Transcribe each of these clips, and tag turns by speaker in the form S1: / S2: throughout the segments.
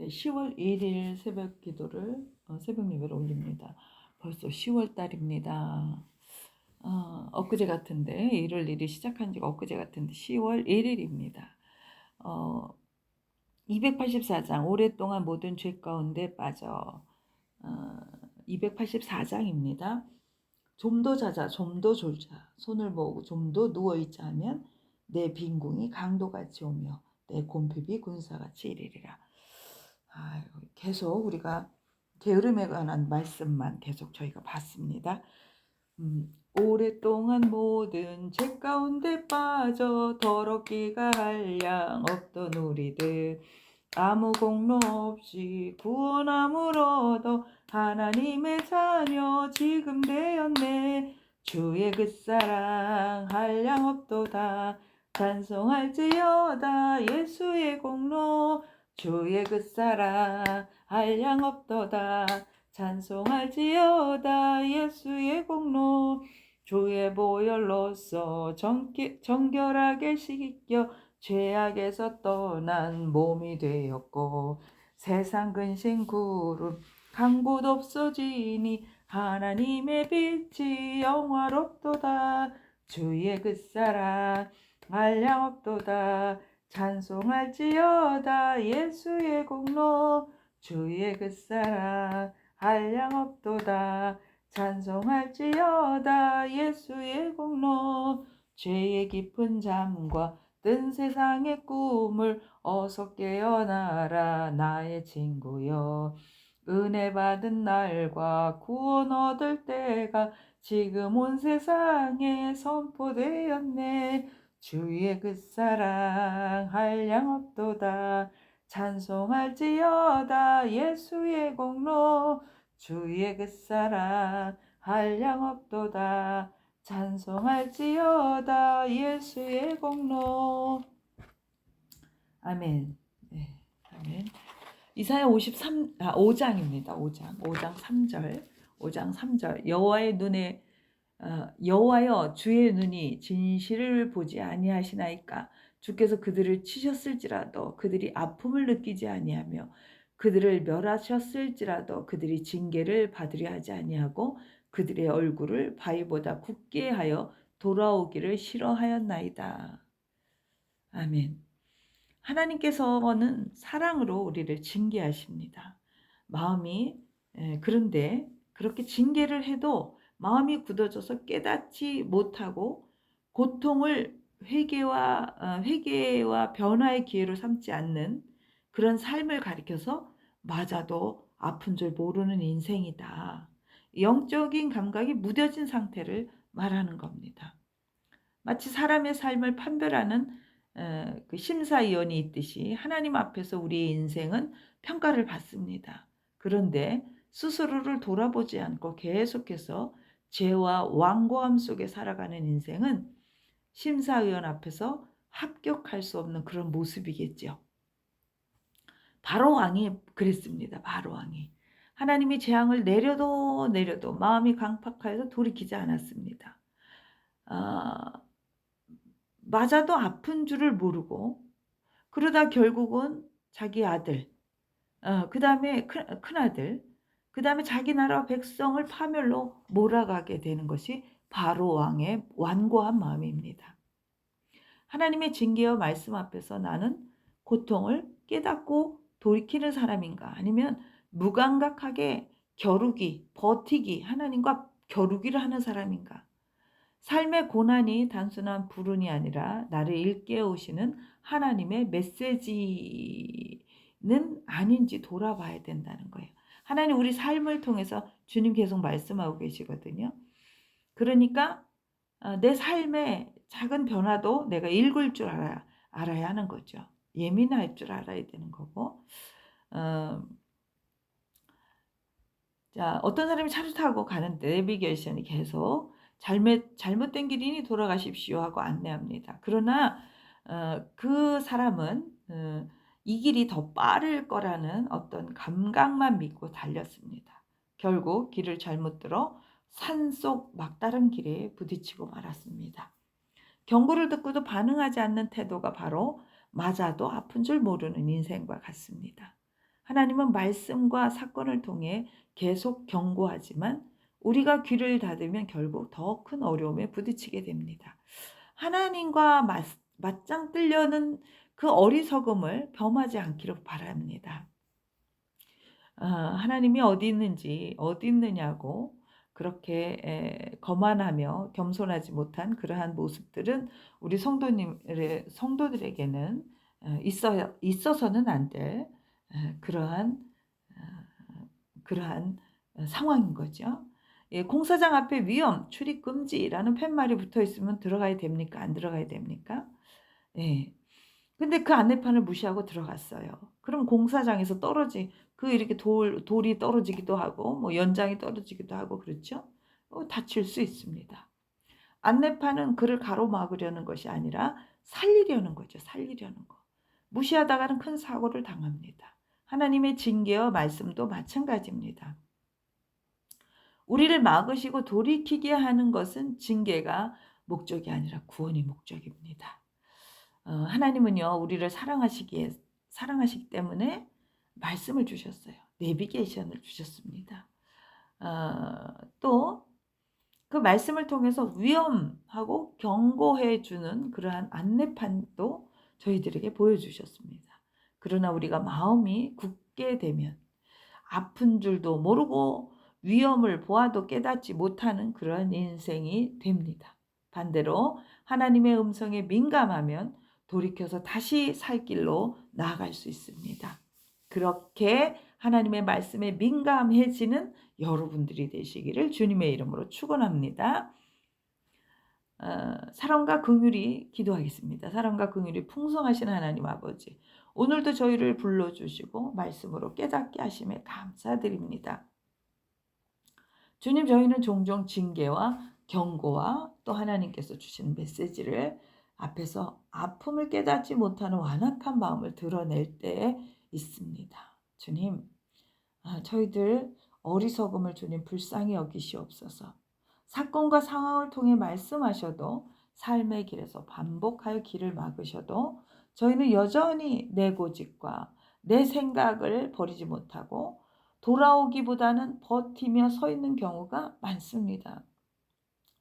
S1: 10월 1일 새벽 기도를 새벽 예배를 올립니다. 벌써 10월 달입니다. 엊그제 같은데 1월 1일 시작한 지가 엊그제 같은데 10월 1일입니다. 284장 오랫동안 모든 죄 가운데 빠져 284장입니다. 좀 더 자자 좀 더 졸자 손을 모으고 좀 더 누워있자 하면 내 빈궁이 강도같이 오며 내 곰핍이 군사같이 이르리라. 계속 우리가 게으름에 관한 말씀만 계속 저희가 봤습니다. 오랫동안 모든 죄 가운데 빠져 더럽기가 한량 없던 우리들 아무 공로 없이 구원함을 얻어 하나님의 자녀 지금 되었네. 주의 그 사랑 한량 없도다. 찬송할지어다 예수의 공로. 주의 그 사랑 한량 없도다. 찬송할지어다 예수의 공로. 주의 보혈로서 정결하게 씻겨 죄악에서 떠난 몸이 되었고 세상 근심 구름 간 곳 없어지니 하나님의 빛이 영화롭도다. 주의 그 사랑 한량 없도다. 찬송할지어다 예수의 공로. 주의 그 사랑 한량 없도다. 찬송할지어다 예수의 공로. 죄의 깊은 잠과 뜬 세상의 꿈을 어서 깨어나라 나의 친구여. 은혜 받은 날과 구원 얻을 때가 지금 온 세상에 선포되었네. 주의 그 사랑 한량 없도다. 찬송할지어다 예수의 공로. 주의 그 사랑 한량 없도다. 찬송할지어다 예수의 공로. 아멘. 네, 아멘. 이사야 5장입니다. 5장 3절. 5장 3절. 여호와여 주의 눈이 진실을 보지 아니하시나이까. 주께서 그들을 치셨을지라도 그들이 아픔을 느끼지 아니하며 그들을 멸하셨을지라도 그들이 징계를 받으려 하지 아니하고 그들의 얼굴을 바위보다 굳게 하여 돌아오기를 싫어하였나이다. 아멘. 하나님께서는 사랑으로 우리를 징계하십니다. 그런데 그렇게 징계를 해도 마음이 굳어져서 깨닫지 못하고 고통을 회개와 변화의 기회로 삼지 않는 그런 삶을 가리켜서 맞아도 아픈 줄 모르는 인생이다. 영적인 감각이 무뎌진 상태를 말하는 겁니다. 마치 사람의 삶을 판별하는 그 심사위원이 있듯이 하나님 앞에서 우리의 인생은 평가를 받습니다. 그런데 스스로를 돌아보지 않고 계속해서 죄와 완고함 속에 살아가는 인생은 심사위원 앞에서 합격할 수 없는 그런 모습이겠죠. 바로 왕이 그랬습니다. 바로 왕이. 하나님이 재앙을 내려도 마음이 강팍하여서 돌이키지 않았습니다. 맞아도 아픈 줄을 모르고 그러다 결국은 자기 아들, 그 다음에 큰아들, 그 다음에 자기 나라와 백성을 파멸로 몰아가게 되는 것이 바로 왕의 완고한 마음입니다. 하나님의 징계와 말씀 앞에서 나는 고통을 깨닫고 돌이키는 사람인가, 아니면 무감각하게 버티기, 하나님과 겨루기를 하는 사람인가. 삶의 고난이 단순한 불운이 아니라 나를 일깨우시는 하나님의 메시지는 아닌지 돌아봐야 된다는 거예요. 하나님 우리 삶을 통해서 주님 계속 말씀하고 계시거든요. 그러니까 내 삶의 작은 변화도 내가 읽을 줄 알아야 하는 거죠. 예민할 줄 알아야 되는 거고. 자, 어떤 사람이 차를 타고 가는데 내비게이션이 계속 잘못된 길이니 돌아가십시오 하고 안내합니다. 그러나 그 사람은 이 길이 더 빠를 거라는 어떤 감각만 믿고 달렸습니다. 결국 길을 잘못 들어 산속 막다른 길에 부딪히고 말았습니다. 경고를 듣고도 반응하지 않는 태도가 바로 맞아도 아픈 줄 모르는 인생과 같습니다. 하나님은 말씀과 사건을 통해 계속 경고하지만 우리가 귀를 닫으면 결국 더 큰 어려움에 부딪히게 됩니다. 하나님과 맞짱 뜨려는 그 어리석음을 범하지 않기를 바랍니다. 하나님이 어디 있느냐고 그렇게 거만하며 겸손하지 못한 그러한 모습들은 우리 성도들에게는 있어서는 안 될 그러한 그러한 상황인 거죠. 예, 공사장 앞에 위험, 출입 금지라는 팻말이 붙어 있으면 들어가야 됩니까? 안 들어가야 됩니까? 예. 근데 그 안내판을 무시하고 들어갔어요. 그럼 공사장에서 이렇게 돌이 떨어지기도 하고 뭐 연장이 떨어지기도 하고 그렇죠? 다칠 수 있습니다. 안내판은 그를 가로막으려는 것이 아니라 살리려는 거죠. 살리려는 거. 무시하다가는 큰 사고를 당합니다. 하나님의 징계와 말씀도 마찬가지입니다. 우리를 막으시고 돌이키게 하는 것은 징계가 목적이 아니라 구원이 목적입니다. 하나님은요, 우리를 사랑하시기 때문에 말씀을 주셨어요. 내비게이션을 주셨습니다. 또 그 말씀을 통해서 위험하고 경고해 주는 그러한 안내판도 저희들에게 보여주셨습니다. 그러나 우리가 마음이 굳게 되면 아픈 줄도 모르고 위험을 보아도 깨닫지 못하는 그런 인생이 됩니다. 반대로 하나님의 음성에 민감하면 돌이켜서 다시 살 길로 나아갈 수 있습니다. 그렇게 하나님의 말씀에 민감해지는 여러분들이 되시기를 주님의 이름으로 축원합니다. 사랑과 긍휼이 기도하겠습니다. 사랑과 긍휼이 풍성하신 하나님 아버지, 오늘도 저희를 불러주시고 말씀으로 깨닫게 하심에 감사드립니다. 주님, 저희는 종종 징계와 경고와 또 하나님께서 주시는 메시지를 앞에서 아픔을 깨닫지 못하는 완악한 마음을 드러낼 때에 있습니다. 주님, 저희들 어리석음을 주님 불쌍히 여기시옵소서. 사건과 상황을 통해 말씀하셔도 삶의 길에서 반복하여 길을 막으셔도 저희는 여전히 내 고집과 내 생각을 버리지 못하고 돌아오기보다는 버티며 서 있는 경우가 많습니다.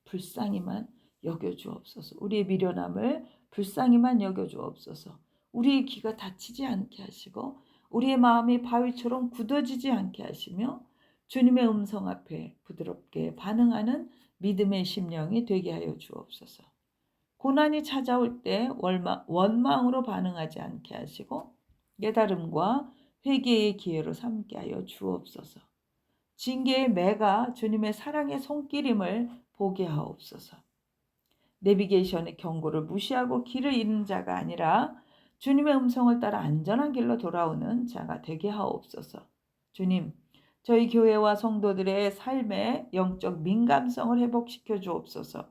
S1: 불쌍히만 여겨주옵소서. 우리의 미련함을 불쌍히만 여겨주옵소서. 우리의 귀가 다치지 않게 하시고 우리의 마음이 바위처럼 굳어지지 않게 하시며 주님의 음성 앞에 부드럽게 반응하는 믿음의 심령이 되게 하여 주옵소서. 고난이 찾아올 때 원망으로 반응하지 않게 하시고 깨달음과 회개의 기회로 삼게 하여 주옵소서. 징계의 매가 주님의 사랑의 손길임을 보게 하옵소서. 내비게이션의 경고를 무시하고 길을 잃는 자가 아니라 주님의 음성을 따라 안전한 길로 돌아오는 자가 되게 하옵소서. 주님, 저희 교회와 성도들의 삶의 영적 민감성을 회복시켜 주옵소서.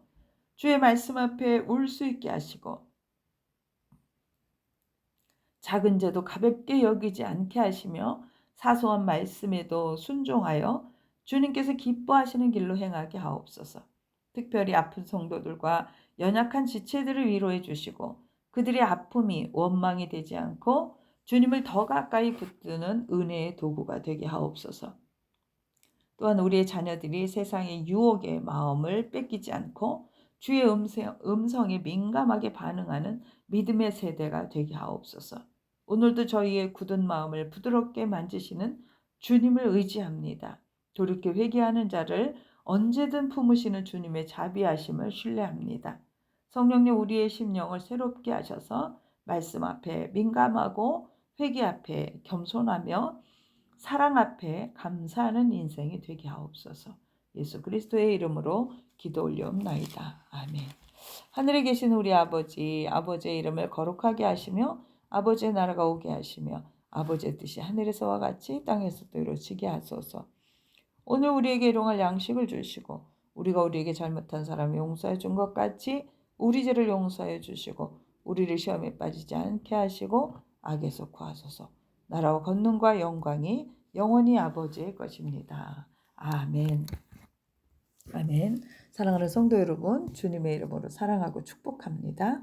S1: 주의 말씀 앞에 울 수 있게 하시고 작은 죄도 가볍게 여기지 않게 하시며 사소한 말씀에도 순종하여 주님께서 기뻐하시는 길로 행하게 하옵소서. 특별히 아픈 성도들과 연약한 지체들을 위로해 주시고 그들의 아픔이 원망이 되지 않고 주님을 더 가까이 붙드는 은혜의 도구가 되게 하옵소서. 또한 우리의 자녀들이 세상의 유혹의 마음을 뺏기지 않고 주의 음성에 민감하게 반응하는 믿음의 세대가 되게 하옵소서. 오늘도 저희의 굳은 마음을 부드럽게 만지시는 주님을 의지합니다. 돌이켜 회개하는 자를 언제든 품으시는 주님의 자비하심을 신뢰합니다. 성령님, 우리의 심령을 새롭게 하셔서 말씀 앞에 민감하고 회개 앞에 겸손하며 사랑 앞에 감사하는 인생이 되게 하옵소서. 예수 그리스도의 이름으로 기도 올려옵나이다. 아멘. 하늘에 계신 우리 아버지, 아버지의 이름을 거룩하게 하시며 아버지의 나라가 오게 하시며 아버지의 뜻이 하늘에서와 같이 땅에서도 이루어지게 하소서. 오늘 우리에게 일용할 양식을 주시고 우리가 우리에게 잘못한 사람을 용서해 준 것 같이 우리 죄를 용서해 주시고 우리를 시험에 빠지지 않게 하시고 악에서 구하소서. 나라와 권능과 영광이 영원히 아버지의 것입니다. 아멘. 아멘. 사랑하는 성도 여러분, 주님의 이름으로 사랑하고 축복합니다.